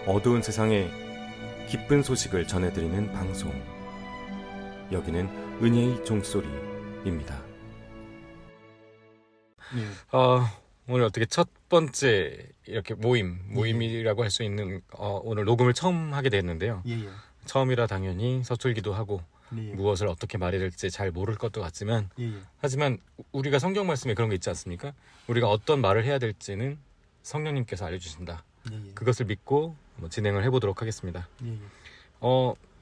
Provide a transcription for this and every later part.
어두운 세상에 기쁜 소식을 전해드리는 방송. 여기는 은혜의 종소리입니다. 예. 오늘 어떻게 첫 번째 이렇게 모임이라고 할 수 있는 오늘 녹음을 처음 하게 됐는데요. 예. 처음이라 당연히 서툴기도 하고 예. 무엇을 어떻게 말해야 될지 잘 모를 것도 같지만 예. 하지만 우리가 성경 말씀에 그런 게 있지 않습니까? 우리가 어떤 말을 해야 될지는 성령님께서 알려주신다. 예. 그것을 믿고 진행을 해보도록 하겠습니다. 예.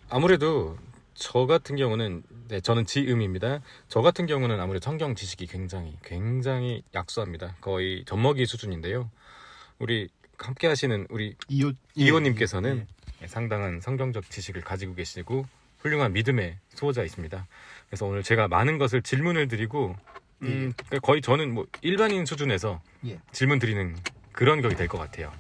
아무래도 저 같은 경우는 저는 지음입니다. 저 같은 경우는 아무래도 성경 지식이 굉장히 약소합니다. 거의 젖먹이 수준인데요. 우리 함께 하시는 우리 이호님께서는 상당한 성경적 지식을 가지고 계시고 훌륭한 믿음의 수호자이십니다. 그래서 오늘 제가 많은 것을 질문을 드리고 거의 저는 일반인 수준에서 질문 드리는 그런 격이 될 것 같아요.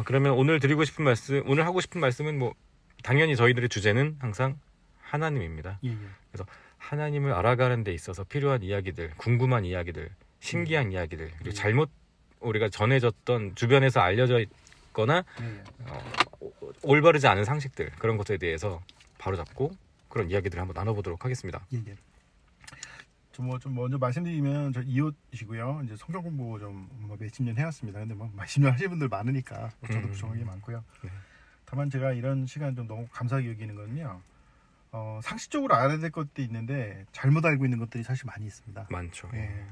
그러면 오늘 하고 싶은 말씀은 당연히 저희들의 주제는 항상 하나님입니다. 그래서 하나님을 알아가는 데 있어서 필요한 이야기들, 궁금한 이야기들, 신기한 이야기들, 그리고 잘못 우리가 전해졌던 주변에서 알려져 있거나 올바르지 않은 상식들, 그런 것에 대해서 바로잡고 그런 이야기들을 한번 나눠보도록 하겠습니다. 좀 먼저 말씀드리면 저 이웃이고요. 이제 성경 공부 좀 몇십 년 해왔습니다. 근데 몇십 년 하시는 분들 많으니까 저도 부족한 게 많고요. 다만 제가 이런 시간 좀 너무 감사하게 여기는 거는요. 상식적으로 알아야 될 것도 있는데 잘못 알고 있는 것들이 사실 많이 있습니다. 많죠.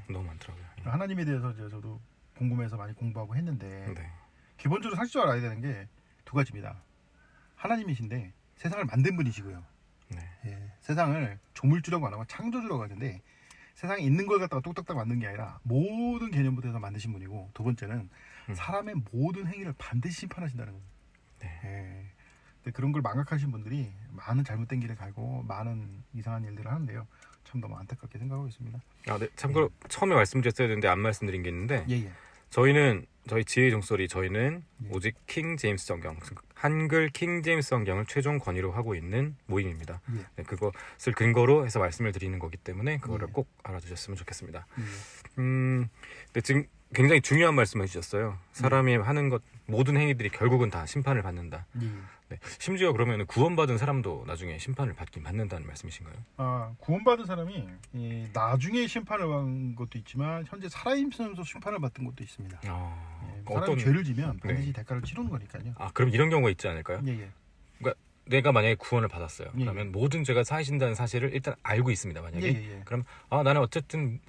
너무 많더라고요. 하나님에 대해서 저도 궁금해서 많이 공부하고 했는데 기본적으로 상식적으로 알아야 되는 게 두 가지입니다. 하나님이신데 세상을 만든 분이시고요. 세상을 조물주라고 안 하고 창조주라고 하는데 세상에 있는 걸 갖다가 뚝딱딱 만든 게 아니라 모든 개념부터 해서 만드신 분이고, 두 번째는 사람의 모든 행위를 반드시 심판하신다는 겁니다. 근데 그런 걸 망각하신 분들이 많은 잘못된 길을 가고 많은 이상한 일들을 하는데요. 참 너무 안타깝게 생각하고 있습니다. 참고로 처음에 말씀드렸어야 되는데 안 말씀드린 게 있는데 저희 지혜의 종소리 저희는 오직 킹 제임스 성경, 한글 킹 제임스 성경을 최종 권위로 하고 있는 모임입니다. 그것을 근거로 해서 말씀을 드리는 거기 때문에 그거를 꼭 알아두셨으면 좋겠습니다. 근데 지금 굉장히 중요한 말씀을 해주셨어요. 사람이 하는 것 모든 행위들이 결국은 다 심판을 받는다. 심지어 그러면 구원받은 사람도 나중에 심판을 받는다는 말씀이신가요? 구원받은 사람이 나중에 심판을 받는 것도 있지만 현재 살아있으면서 심판을 받는 것도 있습니다. 사람이 죄를 지면 반드시 대가를 치르는 거니까요. 그럼 이런 경우가 있지 않을까요? 그러니까 내가 만약에 구원을 받았어요. 그러면 모든 죄가 사하신다는 사실을 일단 알고 있습니다. 만약에 그럼 나는 어쨌든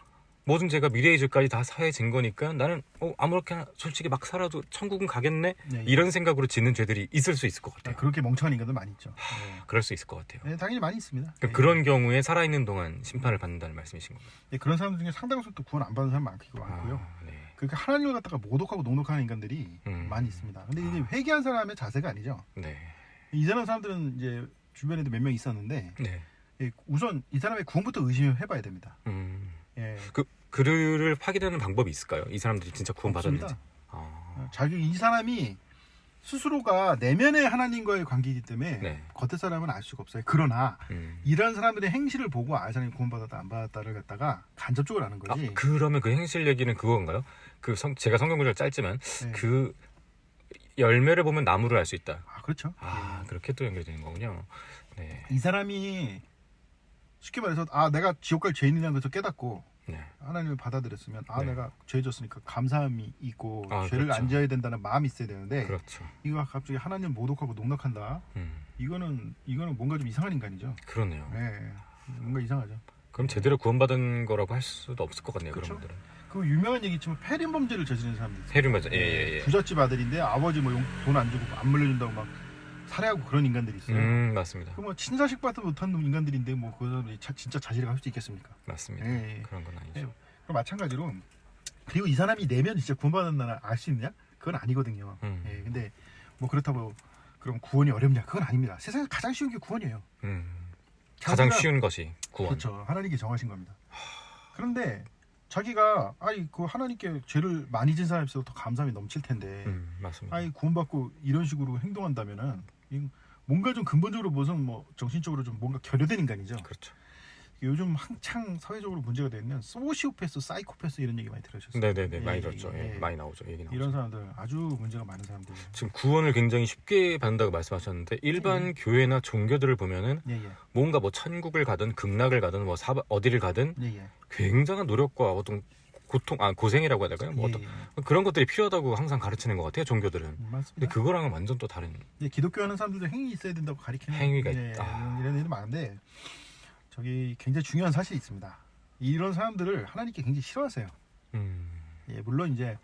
모든 죄가 미래의 죄까지 다 사해진 거니까 나는 아무렇게나 솔직히 막 살아도 천국은 가겠네? 이런 생각으로 짓는 죄들이 있을 수 있을 것 같아요. 그렇게 멍청한 인간들 많이 있죠. 그럴 수 있을 것 같아요. 당연히 많이 있습니다. 그런 경우에 살아있는 동안 심판을 받는다는 말씀이신 건가요? 그런 사람들 중에 상당수 또 구원 안 받는 사람 많고요. 그러니까 하나님을 갖다가 모독하고 농독하는 인간들이 많이 있습니다. 근데 이제 회개한 사람의 자세가 아니죠. 이전한 사람들은 이제 주변에도 몇 명 있었는데 우선 이 사람의 구원부터 의심을 해봐야 됩니다. 그를 확인하는 방법이 있을까요? 이 사람들이 진짜 구원받았는지. 이 사람이 스스로가 내면의 하나님과의 관계이기 때문에 겉의 사람은 알 수가 없어요. 그러나 이런 사람들의 행실을 보고 사람이 구원받았다 안 받았다를 갖다가 간접적으로 아는 거지. 그러면 그 행실 얘기는 그건가요? 제가 성경 구절 짧지만 그 열매를 보면 나무를 알 수 있다. 그렇죠. 그렇게 또 연결되는 거군요. 이 사람이 쉽게 말해서 내가 지옥 갈 죄인이라는 것을 깨닫고 하나님을 받아들였으면 내가 죄 졌으니까 감사함이 있고 죄를 안 지어야 된다는 마음이 있어야 되는데 이거 갑자기 하나님을 모독하고 농락한다. 이거는 뭔가 좀 이상한 인간이죠. 그러네요. 뭔가 이상하죠. 그럼 제대로 구원받은 거라고 할 수도 없을 것 같네요. 그렇죠? 그런 분들은. 그 유명한 얘기 있지만 폐륜 범죄를 저지르는 사람들 있어요. 폐륜 맞아. 부잣집 아들인데 아버지 돈 안 주고 안 물려준다고 막 살해하고 그런 인간들이 있어요. 맞습니다. 친자식밖에 못하는 인간들인데 그 사람들이 진짜 자질을 할 수 있겠습니까? 맞습니다. 그런 건 아니죠. 그럼 마찬가지로 그리고 이 사람이 내면 진짜 구원받았나 알 수 있냐? 그건 아니거든요. 근데 그렇다고 그럼 구원이 어렵냐? 그건 아닙니다. 세상에 가장 쉬운 게 구원이에요. 가장 쉬운 것이 구원. 그렇죠. 하나님께 정하신 겁니다. 그런데 자기가 그 하나님께 죄를 많이 진 사람이 있어도 더 감사함이 넘칠 텐데 맞습니다. 구원받고 이런 식으로 행동한다면은 뭔가 좀 근본적으로 무슨 정신적으로 좀 뭔가 결여된 인간이죠. 그렇죠. 요즘 한창 사회적으로 문제가 되는 소시오패스, 사이코패스 이런 얘기 많이 들으셨어요? 네네네 많이 들었죠. 많이 나오죠. 얘기 나오죠. 이런 사람들 아주 문제가 많은 사람들. 지금 구원을 굉장히 쉽게 받는다고 말씀하셨는데 일반 교회나 종교들을 보면은 뭔가 뭐 천국을 가든 극락을 가든 뭐 어디를 가든 굉장한 노력과 어떤 고생이라고 해야 될까요? 뭐 어떤 그런 것들이 필요하다고 항상 가르치는 것 같아요. 종교들은. 맞습니다. 근데 그거랑은 완전 또 다른. 기독교 하는 사람들도 행위 있어야 된다고 가르치는 행위가 있다. 이런 일이 많은데 저기 굉장히 중요한 사실이 있습니다. 이런 사람들을 하나님께 굉장히 싫어하세요. 물론 이제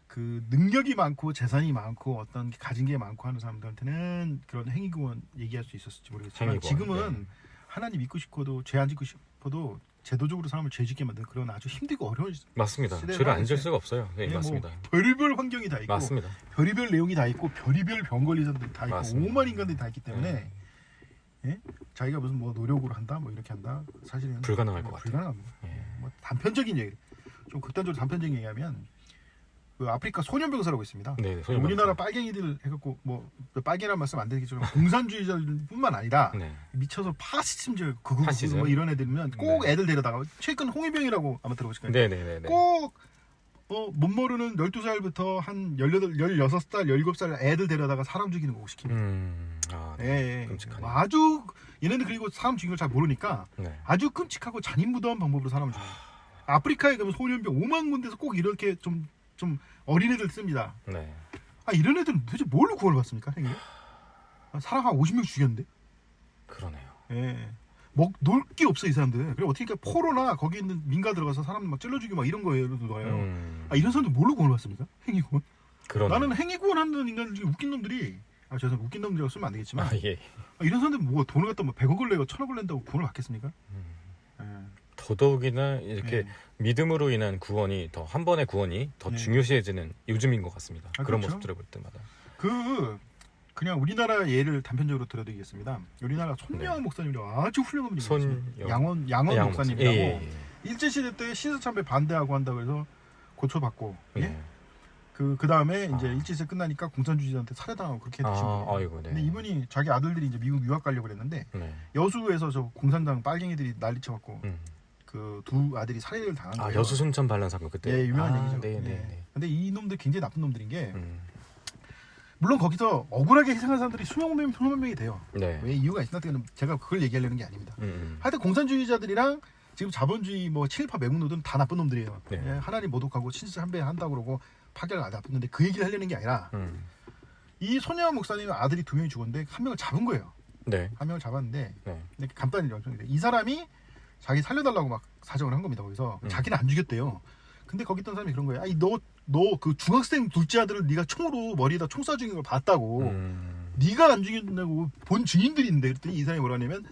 그 능력이 많고 재산이 많고 어떤 가진 게 많고 하는 사람들한테는 그런 행위구원 얘기할 수 있었을지 모르겠지만 지금은 하나님 믿고 싶어도 죄 안 짓고 싶어도 제도적으로 사람을 죄 짓게 만드는 그런 아주 힘들고 어려운 맞습니다. 죄를 안 질 수가 없어요. 네, 맞습니다. 뭐 별의별 환경이 다 있고 맞습니다. 별의별 내용이 다 있고 별의별 병 걸린 사람들이 다 있고 맞습니다. 오만 인간들이 다 있기 때문에 자기가 무슨 뭐 노력으로 한다 뭐 이렇게 한다 사실은 불가능할 것 같아요. 불가능합니다. 뭐 단편적인 얘기, 좀 극단적으로 단편적인 얘기하면 그 아프리카 소년병사라고 있습니다. 네, 우리나라 빨갱이들 해갖고 뭐 빨갱이란 말씀 안 되겠지만 공산주의자들뿐만 아니라 미쳐서 파시즘적 극우 뭐 이런 애들이면 꼭 애들 데려다가 최근 홍위병이라고 아마 들어보실 거예요. 네네네. 꼭 못 모르는 12살부터 한 18, 16살, 17살 애들 데려다가 사람 죽이는 거 시킵니다. 끔찍하네. 아주 얘네들 그리고 사람 죽이는 걸 잘 모르니까 아주 끔찍하고 잔인무도한 방법으로 사람을 죽여요. 아프리카에 가면 소년병 5만 군데서 꼭 이렇게 좀 어린애들 씁니다. 이런 애들은 도대체 뭘로 구원을 받습니까? 사람 한 50명 죽였는데? 그러네요. 놀 게 없어 이 사람들. 그리고 어떻게 포로나 거기 있는 민가 들어가서 사람 막 찔러주기 막 이런 거예요. 이런 사람들 뭘로 구원을 받습니까? 행위구원? 나는 행위구원 하는 인간들 중에 웃긴 놈들이 죄송합니다. 웃긴 놈들이라고 쓰면 안 되겠지만 이런 사람들 뭐 돈을 갖다 뭐 100억을 내고 1000억을 낸다고 구원을 받겠습니까? 더더욱이나 이렇게 믿음으로 인한 구원이 더 한 번의 구원이 더 중요시해지는 요즘인 것 같습니다. 그런 그렇죠? 모습들을 볼 때마다. 그냥 우리나라 예를 단편적으로 들어드리겠습니다. 우리나라 손영원 목사님이라고 아주 훌륭한 분이죠. 양원 목사님이라고 일제시대 때 신사참배 반대하고 한다고 해서 고초받고 그 다음에 이제 일제시대 끝나니까 공산주의자한테 살해당하고 그렇게 되신 거예요. 근데 이분이 자기 아들들이 이제 미국 유학 가려고 그랬는데 여수에서 저 공산당 빨갱이들이 난리쳐갖고 그 두 아들이 살해를 당한 거예요. 여수 순천 반란 사건 그때. 유명한 얘기죠. 근데 이 놈들 굉장히 나쁜 놈들인 게 물론 거기서 억울하게 희생한 사람들이 수만 명이 돼요. 왜 이유가 있나? 제가 그걸 얘기하려는 게 아닙니다. 하여튼 공산주의자들이랑 지금 자본주의 뭐 친일파 매국노들은 다 나쁜 놈들이에요. 하나님 모독하고 신사참배 한다고 그러고 파괴를 나쁜 놈데 그 얘기를 하려는 게 아니라 이 손영원 목사님 아들이 2명이 죽었는데 한 명을 잡은 거예요. 한 명을 잡았는데 간단히 이 사람이 자기 살려달라고 막 사정을 한 겁니다. 거기서 자기는 안 죽였대요. 근데 거기 있던 사람이 그런 거예요. 너 그 중학생 둘째 아들을 네가 총으로 머리에다 총 쏴 죽인 걸 봤다고. 네가 안 죽였다고 본 증인들이 있는데 그랬더니 이 사람이 뭐라냐면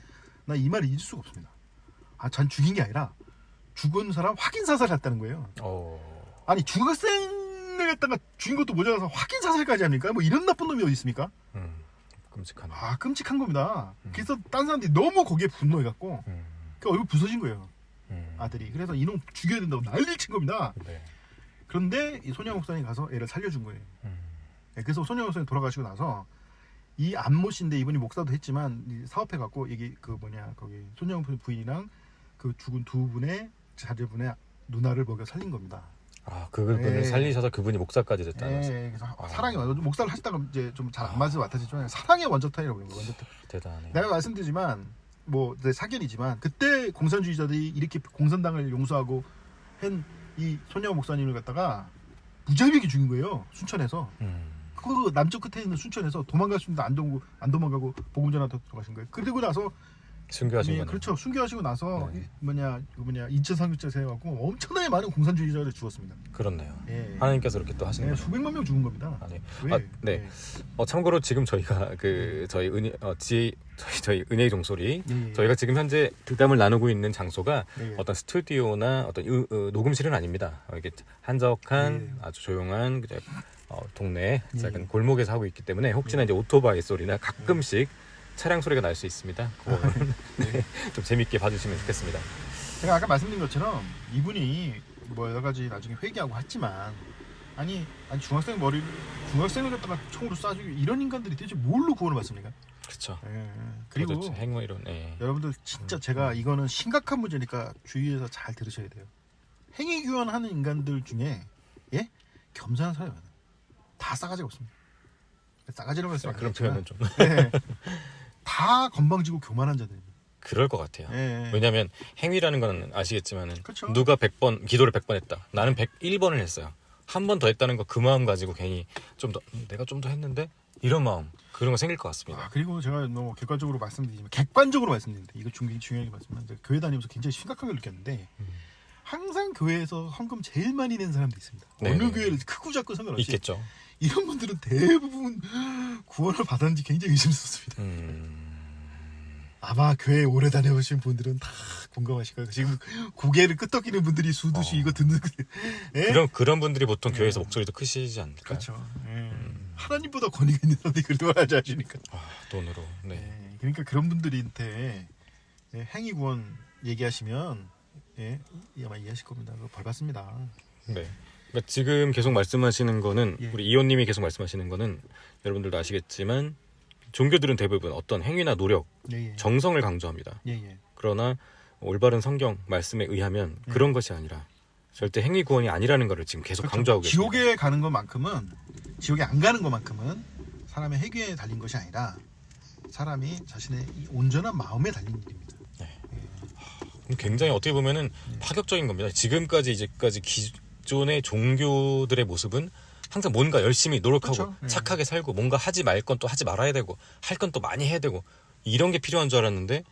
나 이 말을 잊을 수가 없습니다. 전 죽인 게 아니라 죽은 사람 확인 사살했다는 거예요. 아니 중학생을 갖다가 죽인 것도 모자라서 확인 사살까지 합니까? 뭐 이런 나쁜 놈이 어디 있습니까? 끔찍하네. 끔찍한 겁니다. 그래서 딴 사람들이 너무 거기에 분노해갖고 그 얼굴 부서진 거예요. 아들이. 그래서 이놈 죽여야 된다고 난리를 친 겁니다. 그런데 이 손영 목사님이 가서 애를 살려준 거예요. 그래서 손영 목사님이 돌아가시고 나서 이 안모 씨인데 이분이 목사도 했지만 사업해갖고 이게 거기 손영 부인이랑 그 죽은 두 분의 자제분의 누나를 먹여 살린 겁니다. 그분을 살리셔서 그분이 목사까지 됐다는. 그래서 사랑의 목사를 하시다가 이제 좀 잘 안 맞을 것 같아지지만 사랑의 원저탄이라고 그러는 거예요. 대단하네. 내가 말씀드리지만 뭐 사견이지만 그때 공산주의자들이 이렇게 공산당을 용서하고 한 이 손영원 목사님을 갖다가 무자비하게 죽인 거예요. 순천에서. 그 남쪽 끝에 있는 순천에서 도망갈 수 있는데 안 도망가고 복음 전하러 들어가신 거예요. 그리고 나서 순교하신 거예요. 그렇죠. 순교하시고 나서 인천 상륙자에서 해갖고 엄청나게 많은 공산주의자들이 죽었습니다. 그렇네요. 하나님께서 이렇게 또 하시는 거예요. 수백만 명 죽은 겁니다. 참고로 지금 저희가 저희 은혜의 종소리 저희가 지금 현재 득담을 나누고 있는 장소가 어떤 스튜디오나 어떤 녹음실은 아닙니다. 이게 한적한 아주 조용한 동네 작은 골목에서 하고 있기 때문에 혹시나 이제 오토바이 소리나 가끔씩 차량 소리가 날 수 있습니다. 좀 재밌게 봐주시면 좋겠습니다. 제가 아까 말씀드린 것처럼 이분이 뭐 여러 가지 나중에 회개하고 했지만 아니 중학생을 갖다가 총으로 쏴주기 이런 인간들이 대체 뭘로 구원을 받습니까? 그렇죠. 그리고 행위론. 예. 여러분들 진짜 제가 이거는 심각한 문제니까 주의해서 잘 들으셔야 돼요. 행위규환하는 인간들 중에 겸손한 사람이 많아요. 다 싸가지가 없습니다. 싸가지라고 해서 그런 표현은 좀. 다 건방지고 교만한 자들입니다. 그럴 것 같아요. 왜냐하면 행위라는 건 아시겠지만은 그쵸? 누가 100번 기도를 100번 했다. 나는 101번을 했어요. 한 번 더 했다는 거 그 마음 가지고 괜히 좀 더 내가 좀 더 했는데 이런 마음 그런 거 생길 것 같습니다. 그리고 제가 너무 객관적으로 말씀드리지만 객관적으로 말씀드리는데 이거 굉장히 중요하게 말씀드리는데 교회 다니면서 굉장히 심각하게 느꼈는데 항상 교회에서 헌금 제일 많이 낸 사람도 있습니다. 네. 어느 교회를 크고 작고 상관없이 있겠죠. 이런 분들은 대부분 구원을 받았는지 굉장히 의심스럽습니다. 아마 교회 오래 다녀오신 분들은 다 공감하실 거예요. 지금 고개를 끄덕이는 분들이 수두시 이거 듣는 그런 분들이 보통 교회에서 목소리도 크시지 않을까요? 그렇죠. 하나님보다 권위가 있는 사람들이 그런 걸 아시니까. 돈으로. 그러니까 그런 분들한테 행위 구원 얘기하시면 아마 이해하실 겁니다. 벌 받습니다. 네. 그러니까 지금 계속 말씀하시는 거는 우리 이호님이 계속 말씀하시는 거는 여러분들도 아시겠지만 종교들은 대부분 어떤 행위나 노력, 정성을 강조합니다. 그러나 올바른 성경 말씀에 의하면 그런 것이 아니라 절대 행위 구원이 아니라는 것을 지금 계속 강조하고 계십니다. 지옥에 가는 것만큼은 지옥에 안 가는 것만큼은 사람의 행위에 달린 것이 아니라 사람이 자신의 이 온전한 마음에 달린 일입니다. 굉장히 어떻게 보면은 파격적인 겁니다. 지금까지 기존의 종교들의 모습은 항상 뭔가 열심히 노력하고 착하게 살고 뭔가 하지 말 건 또 하지 말아야 되고 할 건 또 많이 해야 되고 이런 게 필요한 줄 알았는데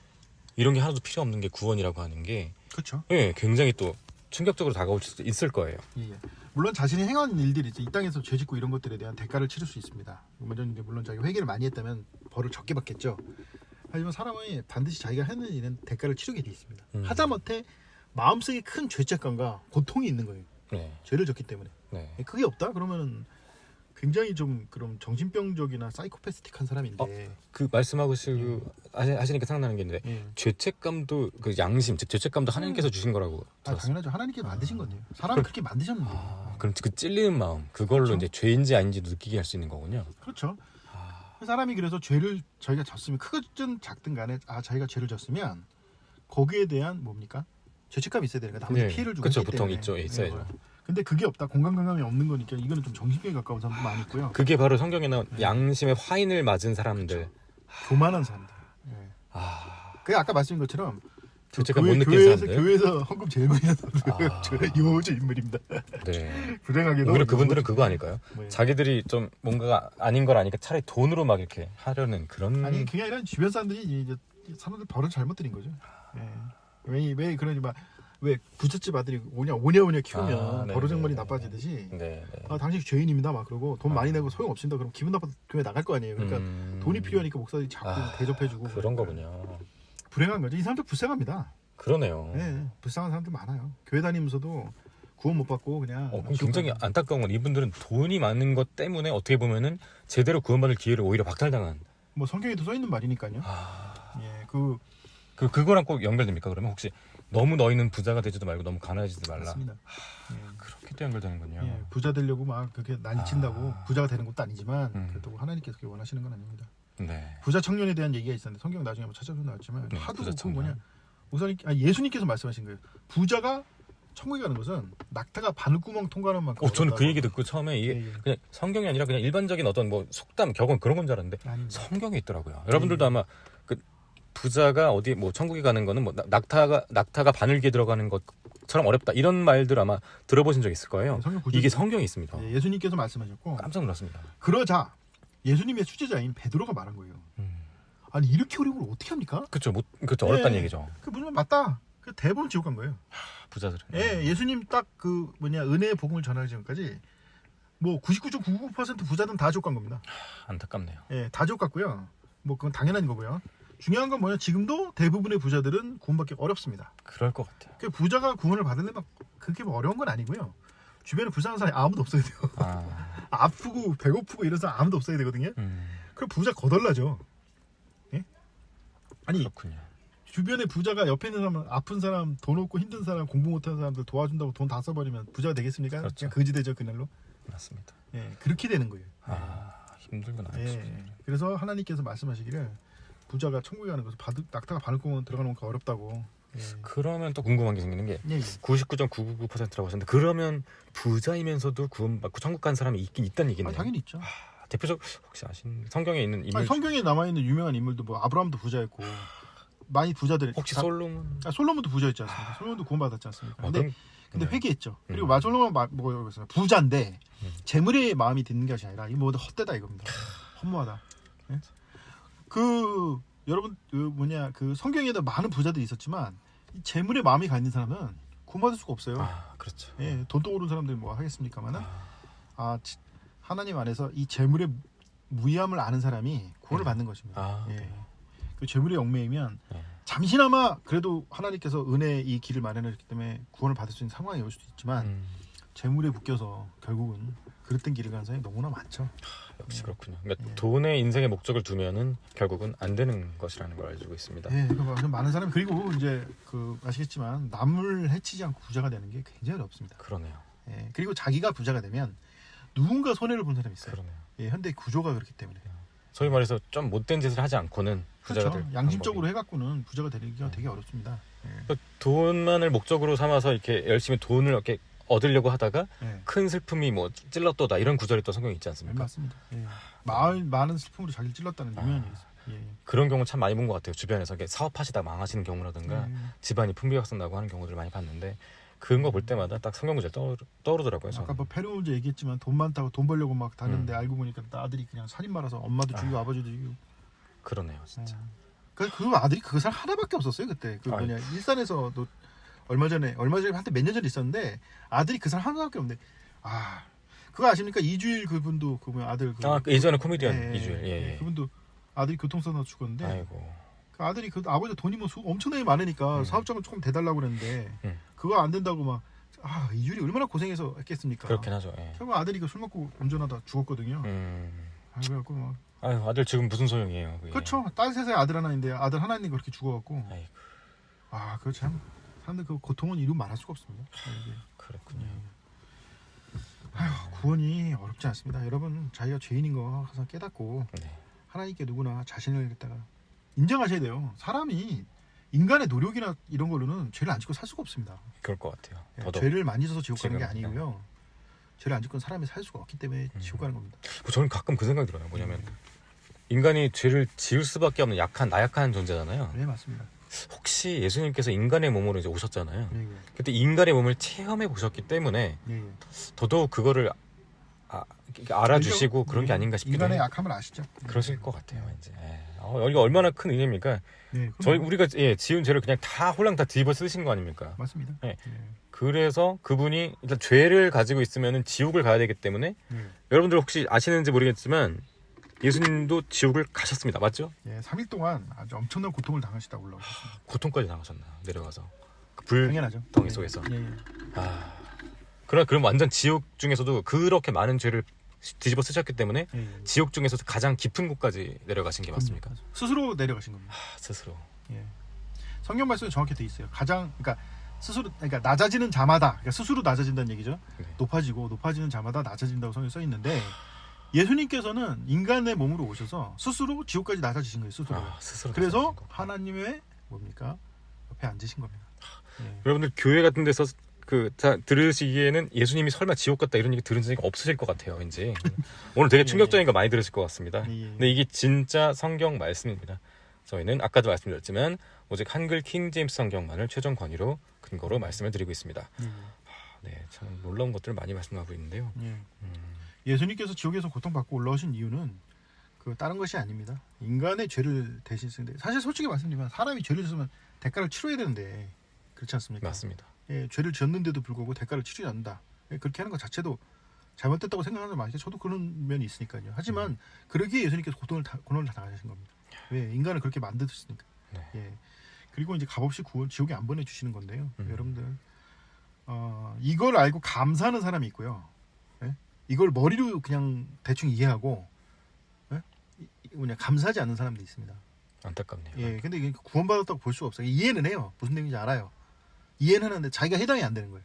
이런 게 하나도 필요 없는 게 구원이라고 하는 게 그렇죠. 굉장히 또 충격적으로 다가올 수도 있을 거예요. 물론 자신이 행한 일들이 이 땅에서 죄짓고 이런 것들에 대한 대가를 치를 수 있습니다. 물론 자기가 회개를 많이 했다면 벌을 적게 받겠죠. 하지만 사람은 반드시 자기가 하는 일은 대가를 치르게 돼 있습니다. 하다못해 마음속에 큰 죄책감과 고통이 있는 거예요. 죄를 졌기 때문에. 그게 없다? 그러면 굉장히 좀 그럼 정신병적이나 사이코패스틱한 사람인데. 그 말씀하시고 하시니까 생각나는 게 있는데 죄책감도 그 양심, 즉 죄책감도 하나님께서 주신 거라고. 당연하죠. 하나님께서 만드신 건데요. 사람은 그렇게 만드셨는데. 그럼 그 찔리는 마음 그걸로 그렇죠? 이제 죄인지 아닌지도 느끼게 할 수 있는 거군요. 그렇죠. 사람이 그래서 죄를 저희가 졌으면 크든 작든 간에 자기가 죄를 졌으면 거기에 대한 뭡니까? 죄책감이 있어야 되니까 남한테 피해를 주고 그렇죠. 보통 있어야죠. 근데 그게 없다. 공간감이 없는 거니까 이거는 좀 정신병에 가까운 사람도 많이 있고요. 그게 바로 성경에 나온 양심의 화인을 맞은 사람들. 그렇죠. 교만한 사람들. 그게 아까 말씀드린 것처럼 죄책감 못 느끼는 사람들. 교회에서 헌금 제일 많이 하는 사람들. 요저 인물입니다. 불행하게도. 오히려 그분들은 그거 아닐까요? 자기들이 좀 뭔가가 아닌 걸 아니까 차라리 돈으로 막 이렇게 하려는 그런. 아니 그게 아니라 주변 사람들이 이제 사람들 버릇 잘못 들인 거죠. 왜 그러니 왜 부잣집 아들이 오냐 키우면 버르장머리 나빠지듯이 당신 죄인입니다 막 그러고 돈 많이 내고 소용 없습니다. 그럼 기분 나빠서 교회 나갈 거 아니에요. 그러니까 돈이 필요하니까 목사들이 자꾸 대접해주고 그런 거군요. 불행한 거죠. 이 사람들 불쌍합니다. 그러네요. 불쌍한 사람들 많아요. 교회 다니면서도 구원 못 받고 그냥. 그럼 굉장히 안타까운 건 이분들은 돈이 많은 것 때문에 어떻게 보면은 제대로 구원받을 기회를 오히려 박탈당한. 뭐 성경에도 써 있는 말이니까요. 그거랑 꼭 연결됩니까? 그러면 혹시 너무 너희는 부자가 되지도 말고 너무 가난해지지 말라. 맞습니다. 그렇게 또 연결되는군요. 부자 되려고 막 그렇게 난리친다고 부자가 되는 것도 아니지만 그래도 하나님께서 그렇게 원하시는 건 아닙니다. 부자 청년에 대한 얘기가 있었는데 성경 나중에 한번 찾아보면 나왔지만 하도 그렇고 뭐냐 예수님께서 말씀하신 거예요. 부자가 천국에 가는 것은 낙타가 바늘구멍 통과하는 만큼. 저는 그 얘기 듣고 처음에 이게 그냥 성경이 아니라 그냥 일반적인 어떤 뭐 속담, 격언 그런 건 줄 알았는데 성경에 있더라고요. 여러분들도 아마 그 부자가 어디 뭐 천국에 가는 거는 뭐 낙타가 바늘기에 들어가는 것처럼 어렵다 이런 말들 아마 들어보신 적 있을 거예요. 이게 성경에 있습니다. 예수님께서 말씀하셨고 깜짝 놀랐습니다. 그러자 예수님의 수제자인 베드로가 말한 거예요. 아니 이렇게 어려운 걸 어떻게 합니까? 그렇죠. 어렵다는 얘기죠. 그 무슨 맞다. 그 대부분 지옥 간 거예요. 부자들은. 예수님 딱 그 은혜의 복음을 전하기 전까지 뭐 99.99% 부자들은 다 지옥 간 겁니다. 안타깝네요. 다 지옥 갔고요. 뭐 그건 당연한 거고요. 중요한 건 뭐냐? 지금도 대부분의 부자들은 구원받기 어렵습니다. 그럴 것 같아요. 그 부자가 구원을 받으려면 그렇게 뭐 어려운 건 아니고요. 주변에 불쌍한 사람이 아무도 없어야 돼요. 아프고 배고프고 이런 사람 아무도 없어야 되거든요. 그럼 부자 거덜나죠. 아니 그렇군요. 주변에 부자가 옆에 있는 사람, 아픈 사람, 돈 없고 힘든 사람, 공부 못하는 사람들 도와준다고 돈 다 써버리면 부자가 되겠습니까? 그렇죠. 그냥 거지 되죠 그날로. 맞습니다. 그렇게 되는 거예요. 힘들구나. 그래서 하나님께서 말씀하시기를 부자가 천국에 가는 것을 낙타가 바늘구멍 들어가는 건 어렵다고. 예. 그러면 또 궁금한 게 생기는 게 예, 예. 99.999%라고 하셨는데 그러면 부자이면서도 구원받고 천국 간 사람이 있긴 있다는 얘기네요. 당연히 있죠. 대표적 혹시 아시는 성경에 있는 인물 성경에 남아 있는 유명한 인물도 뭐 아브라함도 부자였고 많이 부자들 혹시 솔로몬? 솔로몬도 부자였지 않습니까? 솔로몬도 구원받았지 않습니까? 근데 네. 회개했죠. 그리고 솔로몬은 뭐였어요? 부자인데 재물의 마음이 드는 것이 아니라 이 모두 헛되다 이겁니다. 허무하다. 예? 여러분 그 성경에도 많은 부자들이 있었지만 이 재물의 마음이 가 있는 사람은 구원받을 수가 없어요. 그렇죠. 예, 돈도 오른 사람들이 뭐 하겠습니까만은 하나님 안에서 이 재물의 무의함을 아는 사람이 구원을 받는 것입니다. 예. 그 재물의 얽매이면 잠시나마 그래도 하나님께서 은혜의 이 길을 마련했기 때문에 구원을 받을 수 있는 상황이 올 수도 있지만 재물에 묶여서 결국은 그릇된 길을 가는 사람이 너무나 많죠. 역시 그렇군요. 그러니까 돈에 인생의 목적을 두면은 결국은 안 되는 것이라는 걸 알고 있습니다. 예, 많은 사람이 그리고 이제 아시겠지만 남을 해치지 않고 부자가 되는 게 굉장히 어렵습니다. 그러네요. 예, 그리고 자기가 부자가 되면 누군가 손해를 본 사람이 있어요. 그러네요. 예, 현대 구조가 그렇기 때문에. 소위 말해서 좀 못된 짓을 하지 않고는 부자가 그렇죠. 될 양심적으로 해갖고는 부자가 되기가 되게 어렵습니다. 예. 돈만을 목적으로 삼아서 이렇게 열심히 돈을 이렇게 얻으려고 하다가 예. 큰 슬픔이 뭐 찔렀도다 이런 구절이 또 성경에 있지 않습니까? 맞습니다. 예. 많은 슬픔으로 자기를 찔렀다는 유명한 얘기 있어요. 예. 그런 경우 참 많이 본 것 같아요. 주변에서 사업하시다 망하시는 경우라든가 집안이 풍비박산 나고 하는 경우들을 많이 봤는데 그런 거 볼 때마다 딱 성경 구절 떠오르더라고요. 저는. 아까 뭐 페르몬즈 얘기했지만 돈 많다고 돈 벌려고 막 다녔는데 알고 보니까 아들이 그냥 살인 말아서 엄마도 죽이고 아버지도 죽이고. 그러네요, 진짜. 그 아들이 그 사람 하나밖에 없었어요 그때. 일산에서도 얼마 전에 한때 몇 년 전에 있었는데 아들이 그 사람 하나밖에 없는데 그거 아십니까? 이주일 그분도 아들 예전에 코미디언 이주일. 예. 그분도 아들이 교통사고 죽었는데. 아이고. 그 아들이 아버지 돈이 뭐 엄청나게 많으니까 사업장을 조금 대달라고 그랬는데 그거 안 된다고 막 이주일이 얼마나 고생해서 했겠습니까? 그렇긴 하죠. 예. 결국 아들이 술 먹고 운전하다 죽었거든요. 그래갖고 막 아들 지금 무슨 소용이에요? 그게. 그렇죠. 딸 셋에 아들 하나 있는데 아들 하나 있는 거 그렇게 죽어갖고. 아이고. 그거 참 사람들 그 고통은 이루 말할 수가 없습니다. 그렇군요. 구원이 어렵지 않습니다. 여러분 자기가 죄인인 거 항상 깨닫고 하나님께 누구나 자신을 갖다가 인정하셔야 돼요. 사람이 인간의 노력이나 이런 걸로는 죄를 안 짓고 살 수가 없습니다. 그럴 것 같아요. 죄를 많이 져서 지옥 가는 게 아니고요. 죄를 안 짓고는 사람이 살 수가 없기 때문에 지옥 가는 겁니다. 저는 가끔 그 생각이 들어요. 뭐냐면 인간이 죄를 지을 수밖에 없는 나약한 존재잖아요. 네, 맞습니다. 혹시 예수님께서 인간의 몸으로 이제 오셨잖아요. 네. 그때 인간의 몸을 체험해 보셨기 때문에 더더욱 그거를 알아주시고 그런 게 아닌가 싶기도 해요. 인간의 약함을 아시죠? 그러실 것 같아요, 왠지. 이거 얼마나 큰 은혜입니까? 우리가 지은 죄를 그냥 다 홀랑 다 뒤집어 쓰신 거 아닙니까? 맞습니다. 그래서 그분이 일단 죄를 가지고 있으면 지옥을 가야 되기 때문에 여러분들 혹시 아시는지 모르겠지만 예수님도 지옥을 가셨습니다. 맞죠? 3일 동안 아주 엄청난 고통을 당하시다 올라오셨습니다. 고통까지 당하셨나 나내려가서 당연하죠. 덩이 속에서. 그럼 완전 지옥 중에서도 그렇게 많은 죄를 뒤집어 쓰셨기 때문에 지옥 중에서도 가장 깊은 곳까지 내려가신 게 맞습니까? 스스로 내려가신 겁니다. 스스로. 성경 말씀에 정확히 돼 있어요. 그러니까 낮아지는 자마다, 스스로 낮아진다는 얘기죠. 높아지는 자마다 낮아진다고 성경에 써 있는데 예수님께서는 인간의 몸으로 오셔서 스스로 지옥까지 낮아지신 거예요. 스스로. 그래서 하나님의 옆에 앉으신 겁니다. 여러분들 교회 같은 데서 들으시기에는 예수님이 설마 지옥 갔다 이런 얘기 들은 적이 없으실 것 같아요. 왠지 오늘 되게 충격적인 거 많이 들으실 것 같습니다. 근데 이게 진짜 성경 말씀입니다. 저희는 아까도 말씀드렸지만 오직 한글 킹 제임스 성경만을 최종 권위로 근거로 말씀을 드리고 있습니다. 참 놀라운 것들을 많이 말씀하고 있는데요. 예수님께서 지옥에서 고통받고 올라오신 이유는 다른 것이 아닙니다. 인간의 죄를 대신 쓰는데 사실 솔직히 말씀드리면 사람이 죄를 졌으면 대가를 치러야 되는데 그렇지 않습니까? 맞습니다. 죄를 지었는데도 불구하고 대가를 치르지 않는다. 그렇게 하는 것 자체도 잘못됐다고 생각하는 말 저도 그런 면이 있으니까요. 하지만 그러기에 예수님께서 고난을 다 당하신 겁니다. 왜? 인간을 그렇게 만드셨으니까. 그리고 이제 값없이 지옥에 안 보내주시는 건데요. 여러분들 이걸 알고 감사하는 사람이 있고요. 이걸 머리로 그냥 대충 이해하고 감사하지 않는 사람도 있습니다. 안타깝네요. 근데 이게 구원받았다고 볼 수가 없어요. 이해는 해요. 무슨 내용인지 알아요. 이해는 하는데 자기가 해당이 안 되는 거예요.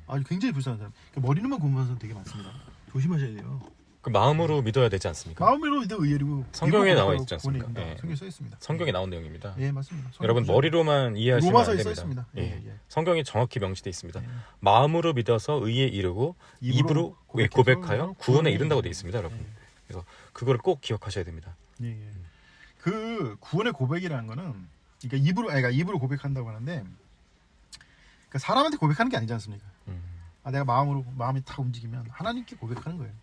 아주 굉장히 불쌍한 사람. 머리로만 구원받은 사람 되게 많습니다. 조심하셔야 돼요. 그 마음으로 믿어야 되지 않습니까? 마음으로 믿어 의리고 성경에 나와 있지 않습니까? 네. 성경에 써 있습니다. 성경에 나온 내용입니다. 예, 맞습니다. 여러분 머리로만 이해하시면 안 됩니다. 있습니다. 예. 성경이 정확히 명시되어 있습니다. 마음으로 믿어서 의에 이르고 입으로 고백하여 구원에 이른다고 되어 있습니다, 여러분. 그래서 그걸 꼭 기억하셔야 됩니다. 예. 그 구원의 고백이라는 거는 그러니까 입으로 고백한다고 하는데 그러니까 사람한테 고백하는 게 아니지 않습니까? 내가 마음이 딱 움직이면 하나님께 고백하는 거예요.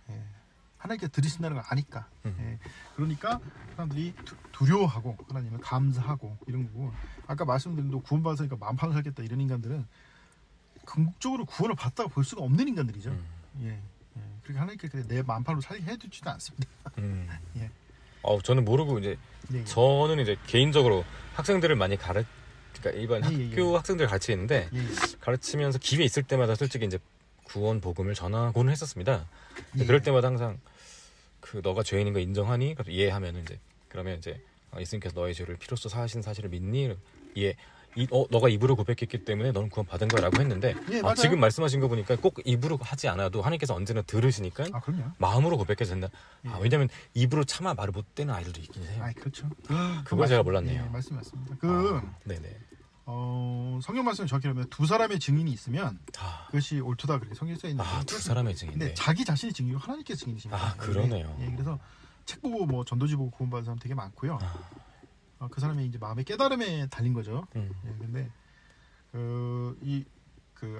예. 하나님께 들으신다는 걸 아니까. 예. 그러니까 사람들이 두려워하고 하나님을 감사하고 이런 거고 아까 말씀드린 대로 구원받았으니까 만팡 살겠다 이런 인간들은 궁극적으로 구원을 받다가 볼 수가 없는 인간들이죠. 예. 그렇게 하나님께 내 만팡으로 살게 해주지도 않습니다. 예. 저는 모르고 이제 저는 이제 개인적으로 학생들을 많이 그러니까 일반 학교 학생들 가르치는데 가르치면서 기회 있을 때마다 솔직히 이제 구원 복음을 전하고는 했었습니다. 그럴 때마다 항상 그 너가 죄인인 거 인정하니? 이해하면 이제 그러면 이제 예수님께서 너의 죄를 피로써 사하신 사실을 믿니? 너가 입으로 고백했기 때문에 너는 구원 받은 거라고 했는데 지금 말씀하신 거 보니까 꼭 입으로 하지 않아도 하나님께서 언제나 들으시니까 마음으로 고백해도 된다. 왜냐하면 입으로 차마 말을 못 되는 아이들도 있긴 해요. 그렇죠. 그걸 제가 몰랐네요. 예, 맞습니다. 네네. 성경 말씀을 정확히 하면 두 사람의 증인이 있으면 그것이 옳다 그렇게 성경에 써 있는데 두 사람의 증인. 근데 자기 자신이 증인이고 하나님께서 증인이십니다. 그러네요. 예, 그래서 책 보고 뭐 전도지 보고 구원받은 사람 되게 많고요. 그 사람의 이제 마음의 깨달음에 달린 거죠. 예, 근데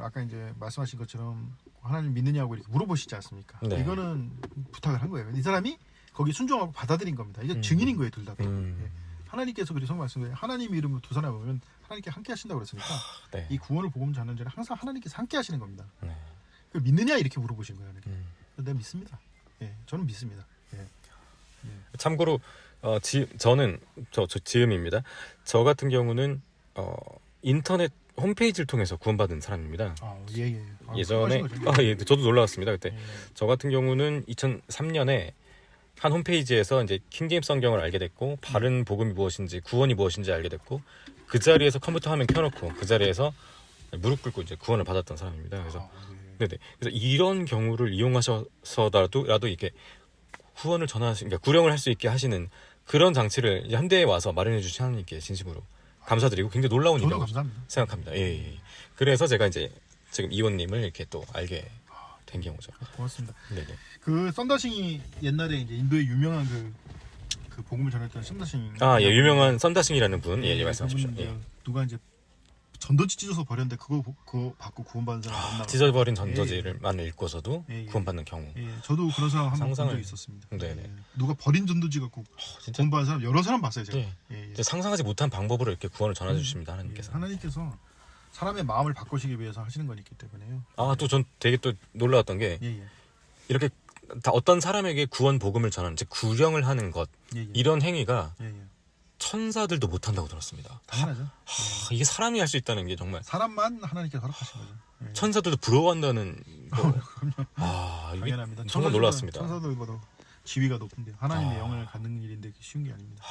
아까 이제 말씀하신 것처럼 하나님 믿느냐고 이렇게 물어보시지 않습니까? 네. 이거는 부탁을 한 거예요. 이 사람이 거기 순종하고 받아들인 겁니다. 이게 증인인 거예요, 둘 다. 예. 하나님께서 그래서 성경 말씀에 하나님 이름으로 두 사람 보면 하나님께 함께 하신다고 그랬으니까 이 구원을 복음 전하는 자는 항상 하나님께서 함께 하시는 겁니다. 그 믿느냐 이렇게 물어보신 거예요. 내가 믿습니다. 예, 저는 믿습니다. 예. 참고로 저는 지음입니다. 저 같은 경우는 인터넷 홈페이지를 통해서 구원받은 사람입니다. 예전에 저도 놀라웠습니다. 그때 저 같은 경우는 2003년에 한 홈페이지에서 이제 킹제임스 성경을 알게 됐고 바른 복음이 무엇인지 구원이 무엇인지 알게 됐고 그 자리에서 컴퓨터 화면 켜놓고 그 자리에서 무릎 꿇고 이제 구원을 받았던 사람입니다. 그래서 그래서 이런 경우를 이용하셔서라도 이렇게 구원을 그러니까 구령을 할 수 있게 하시는 그런 장치를 이제 현대에 와서 마련해 주신 하나님께 진심으로 감사드리고 굉장히 놀라운 일이라고 생각합니다. 예. 그래서 제가 이제 지금 이원님을 이렇게 또 알게 된 경우죠. 고맙습니다. 네네. 그 썬다싱이 옛날에 이제 인도의 유명한 그 복음을 전했던 썬다싱. 유명한 썬다싱이라는 분, 말씀하십시오. 누가 이제 전도지 찢어서 버렸는데 그거 받고 구원받은 사람 만나. 찢어버린 전도지를만 읽고서도 구원받는 경우. 저도 그런 사람 한 번 본 적이 있었습니다. 네네. 누가 버린 전도지 갖고 구원받은 사람 여러 사람 봤어요, 제가. 상상하지 못한 방법으로 이렇게 구원을 전해주십니다, 하나님께서. 하나님께서 사람의 마음을 바꾸시기 위해서 하시는 거기 때문에요. 또 전 되게 또 놀라웠던 게 이렇게 어떤 사람에게 구원 복음을 전하는 즉 구령을 하는 것 이런 행위가 천사들도 못한다고 들었습니다. 당연하죠. 이게 사람이 할 수 있다는 게 정말 사람만 하나님께서 허락하신 거죠. 천사들도 부러워한다는 당연합니다. 정말 놀랐습니다. 천사들보다 지위가 높은데 하나님의 영을 갖는 일인데 쉬운 게 아닙니다.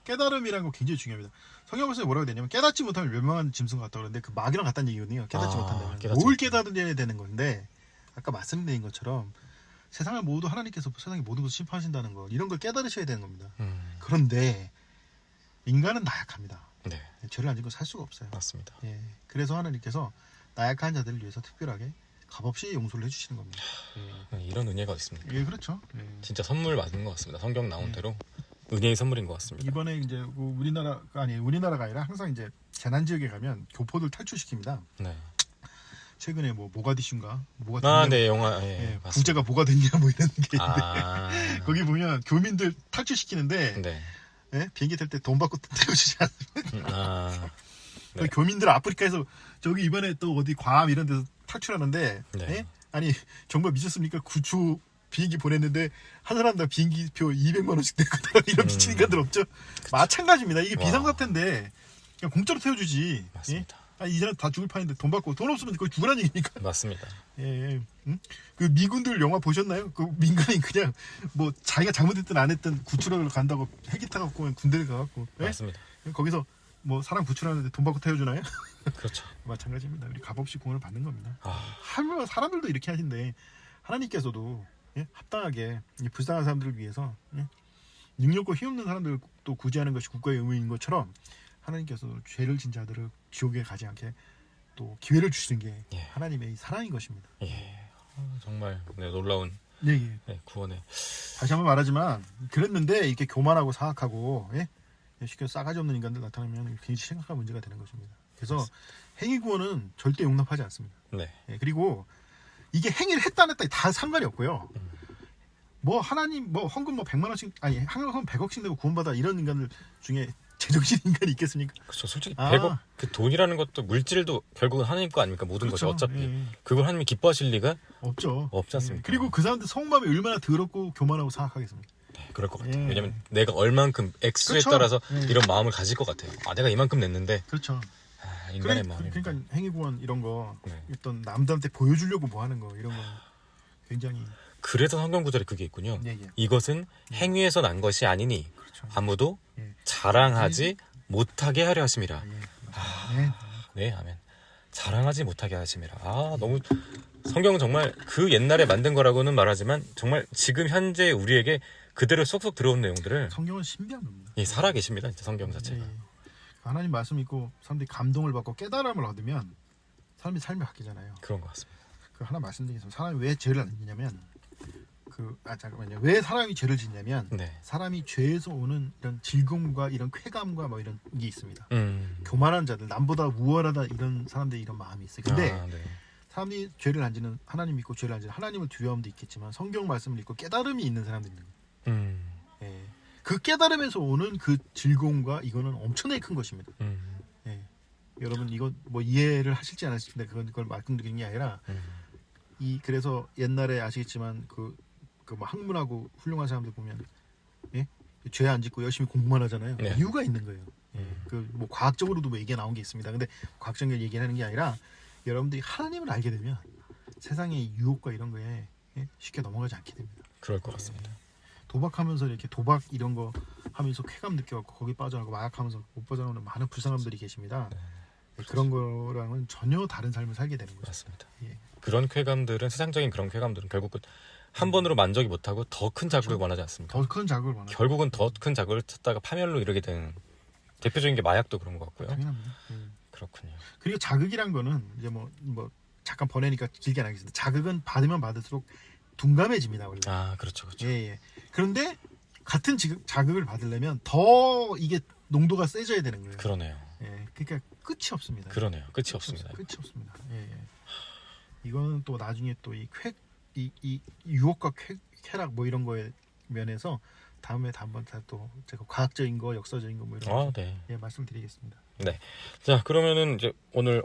깨달음이라는 거 굉장히 중요합니다. 성경에서 뭐라고 되냐면 깨닫지 못하면 멸망한 짐승 같다 그러는데 그 마귀랑 같다는 얘기거든요. 깨닫지 못한다면 뭘 깨달아야 되는 건데 아까 말씀드린 것처럼 세상을 모두 하나님께서 세상의 모든 것을 심판하신다는 것 이런 걸 깨달으셔야 되는 겁니다. 그런데 인간은 나약합니다. 죄를 안 짓고 살 수가 없어요. 맞습니다. 그래서 하나님께서 나약한 자들을 위해서 특별하게 값없이 용서를 해주시는 겁니다. 이런 은혜가 있습니다. 그렇죠. 진짜 선물 맞는 것 같습니다. 성경 나온 대로 은혜의 선물인 것 같습니다. 이번에 이제 우리나라가 아니라 항상 이제 재난 지역에 가면 교포들 탈출시킵니다. 최근에 모가디슈인가 영화 부제가 뭐가 됐냐 뭐 이런 게 있는데 거기 보면 교민들 탈출시키는데 비행기 탈 때 돈 받고 태워주지 않습니까? 교민들 아프리카에서 저기 이번에 또 어디 괌 이런 데서 탈출하는데 아니 정말 미쳤습니까? 9초 비행기 보냈는데 한 사람당 비행기표 200만 원씩 내고 이런 미친 인간들 없죠? 마찬가지입니다. 이게 비상사태인데 그냥 공짜로 태워주지. 맞습니다. 이 사람 다 죽을 판인데 돈 받고 돈 없으면 거의 죽으라는 얘기니까. 맞습니다. 그 미군들 영화 보셨나요? 그 민간인 그냥 뭐 자기가 잘못했든 안 했든 구출하러 간다고 헬기 타갖고 군대를 가갖고. 맞습니다. 거기서 뭐 사람 구출하는데 돈 받고 태워주나요? 그렇죠. 마찬가지입니다. 우리 값없이 구원을 받는 겁니다. 사람들도 이렇게 하신데 하나님께서도 예? 합당하게 이 불쌍한 사람들을 위해서 예? 능력과 힘없는 사람들을 또 구제하는 것이 국가의 의무인 것처럼 하나님께서 죄를 진 자들을 지옥에 가지 않게 또 기회를 주시는 게 예. 하나님의 사랑인 것입니다. 예. 정말 네, 놀라운 예. 네, 구원의 다시 한번 말하지만 그랬는데 이렇게 교만하고 사악하고 예? 쉽게 싸가지 없는 인간들 나타나면 굉장히 심각한 문제가 되는 것입니다. 그래서 행위 구원은 절대 용납하지 않습니다. 네. 예, 그리고 이게 행위를 했다 안 했다 다 상관이 없고요. 뭐 하나님 뭐 헌금 뭐 100만 원씩 아니 헌금 100억씩 내고 구원받아 이런 인간들 중에 제정신 인간이 있겠습니까? 그렇죠. 솔직히 100억 그 돈이라는 것도 물질도 결국은 하나님 거 아닙니까? 모든 그렇죠. 것이 어차피 예. 그걸 하나님이 기뻐하실 리가 없죠. 없지 않습니까? 예. 그리고 그 사람들 속마음이 얼마나 더럽고 교만하고 사악하겠습니까? 네, 그럴 것 같아요. 예. 왜냐면 내가 얼만큼 액수에 그렇죠. 따라서 예. 이런 마음을 가질 것 같아요. 아, 내가 이만큼 냈는데. 그렇죠. 인간의 마음이. 그러니까 행위 구원 이런 거 네. 어떤 남들한테 보여주려고 뭐 하는 거 이런 거 굉장히 그래서 성경 구절에 그게 있군요. 예. 이것은 행위에서 난 것이 아니니 그렇죠. 아무도 예. 자랑하지 못하게 하려 하심이라. 예. 네, 아멘. 자랑하지 못하게 하심이라. 너무 성경은 정말 그 옛날에 만든 거라고는 말하지만 정말 지금 현재 우리에게 그대로 쏙쏙 들어온 내용들을 성경은 신비한 겁니다. 살아 계십니다. 진짜 성경 자체가. 예. 하나님 말씀 읽고 사람들이 감동을 받고 깨달음을 얻으면 사람이 삶이 바뀌잖아요. 그런 것 같습니다. 그 하나 말씀드리겠습니다. 사람이 왜 죄를 안 짓냐면 잠깐만요. 왜 사람이 죄를 짓냐면 네. 사람이 죄에서 오는 이런 즐거움과 이런 쾌감과 뭐 이런 게 있습니다. 음. 교만한 자들, 남보다 우월하다 이런 사람들이 이런 마음이 있어요. 근데 네. 사람이 죄를 안 짓는 하나님 믿고 죄를 안 짓는 하나님을 두려움도 있겠지만 성경 말씀을 읽고 깨달음이 있는 사람들이 있는 거예요. 예. 그 깨달음에서 오는 그 즐거움과 이거는 엄청나게 큰 것입니다. 예. 여러분 이거 뭐 이해를 하실지 안 하실지 그걸 말씀드리는 게 아니라 그래서 옛날에 아시겠지만 그 뭐 학문하고 훌륭한 사람들 보면 예? 죄 안 짓고 열심히 공부만 하잖아요. 네. 이유가 있는 거예요. 그 뭐 과학적으로도 뭐 얘기가 나온 게 있습니다. 근데 과학적인 얘기하는 게 아니라 여러분들이 하나님을 알게 되면 세상의 유혹과 이런 거에 쉽게 넘어가지 않게 됩니다. 그럴 것 같습니다. 도박하면서 이렇게 도박 이런 거 하면서 쾌감 느껴갖고 거기 빠져나가고 마약하면서 못 빠져나오는 많은 불쌍함들이 계십니다. 그런 거랑은 전혀 다른 삶을 살게 되는 거죠. 맞습니다. 예. 그런 쾌감들은 세상적인 그런 쾌감들은 결국은 한 번으로 만족이 못하고 더 큰 자극을 원하지 않습니까? 더 큰 자극을 원하죠. 결국은 더 큰 자극을 찾다가 파멸로 이르게 되는 대표적인 게 마약도 그런 것 같고요. 당연합니다. 그렇군요. 그리고 자극이란 거는 이제 뭐 잠깐 번외니까 길게 안 하겠습니다. 자극은 받으면 받을수록 둔감해집니다 원래. 그렇죠. 예. 그런데 같은 자극을 받으려면 더 이게 농도가 세져야 되는 거예요. 그러네요. 예. 그러니까 끝이 없습니다. 그러네요. 끝이 없습니다. 끝이 없습니다. 예. 이거는 또 나중에 또 이 유혹과 쾌락 뭐 이런 거에 면에서 다음에 한번 또 제가 과학적인 거, 역사적인 거 뭐 이런 거 네. 말씀드리겠습니다. 네. 자, 그러면은 이제 오늘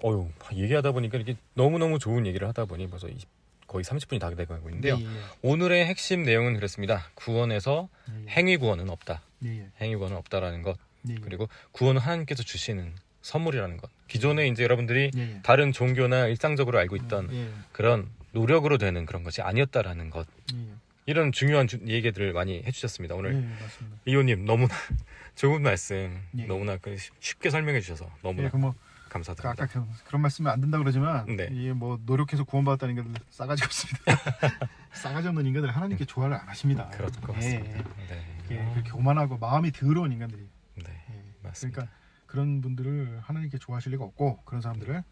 얘기하다 보니까 이게 너무너무 좋은 얘기를 하다 보니 벌써 거의 30분이 다 돼가고 있는데요. 네, 오늘의 핵심 내용은 그렇습니다. 구원에서 행위 구원은 없다. 행위 구원은 없다라는 것. 그리고 구원은 하나님께서 주시는 선물이라는 것. 기존에 이제 여러분들이 다른 종교나 일상적으로 알고 있던 그런 노력으로 되는 그런 것이 아니었다라는 것. 이런 중요한 얘기들을 많이 해주셨습니다. 오늘 이호님 너무나 좋은 말씀, 너무나 쉽게 설명해 주셔서 너무나 감사드립니다. 아까 그런 말씀은 안 된다고 그러지만 이게 뭐 노력해서 구원받았다는 인간들 싸가지 없습니다. 싸가지 없는 인간들 하나님께 조화를 안 하십니다. 그럴 것 같습니다. 그렇게 교만하고 마음이 더러운 인간들이. 맞습니다. 그러니까 그런 분들을 하나님께 좋아하실 리가 없고 그런 사람들을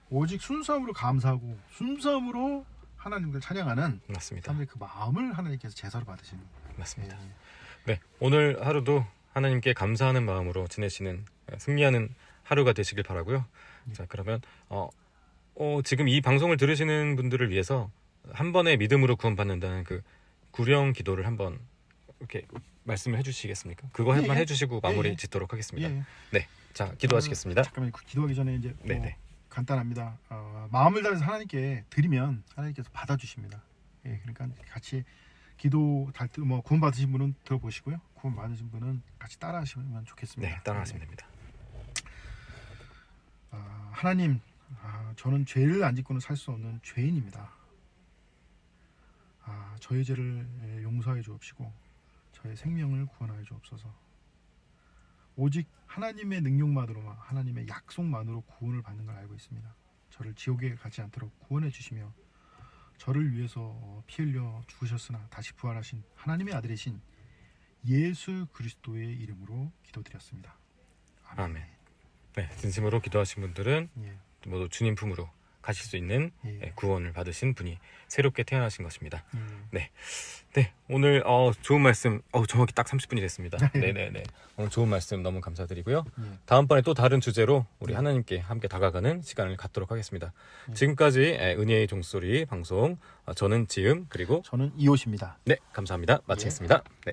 오직 순수함으로 감사하고 순수함으로 하나님을 찬양하는 사람들의 그 마음을 하나님께서 제사로 받으시는 거예요. 맞습니다. 네, 오늘 하루도 하나님께 감사하는 마음으로 지내시는 승리하는 하루가 되시길 바라고요. 자, 그러면 지금 이 방송을 들으시는 분들을 위해서 한 번의 믿음으로 구원받는다는 그 구령 기도를 한번 이렇게 말씀을 해주시겠습니까? 그거 한번 해주시고 마무리 짓도록 하겠습니다. 네, 자 기도하시겠습니다. 잠깐만 기도하기 전에 이제 간단합니다. 마음을 다해서 하나님께 드리면 하나님께서 받아주십니다. 그러니까 같이 기도 구원 받으신 분은 들어보시고요. 구원 받으신 분은 같이 따라하시면 좋겠습니다. 네, 따라하시면 됩니다. 하나님, 저는 죄를 안 짓고는 살 수 없는 죄인입니다. 저의 죄를 용서해 주옵시고 저의 생명을 구원하여 주옵소서. 오직 하나님의 능력만으로만 하나님의 약속만으로 구원을 받는 걸 알고 있습니다. 저를 지옥에 가지 않도록 구원해 주시며 저를 위해서 피 흘려 죽으셨으나 다시 부활하신 하나님의 아들이신 예수 그리스도의 이름으로 기도드렸습니다. 아멘. 네, 진심으로 기도하신 분들은 모두 주님 품으로 가실 수 있는 구원을 받으신 분이 새롭게 태어나신 것입니다. 네, 오늘 좋은 말씀, 정확히 딱 30분이 됐습니다. 네네네. 오늘 좋은 말씀 너무 감사드리고요. 다음번에 또 다른 주제로 우리 하나님께 함께 다가가는 시간을 갖도록 하겠습니다. 지금까지 은혜의 종소리 방송, 저는 지음 그리고 저는 이옷입니다. 네, 감사합니다. 마치겠습니다. 네.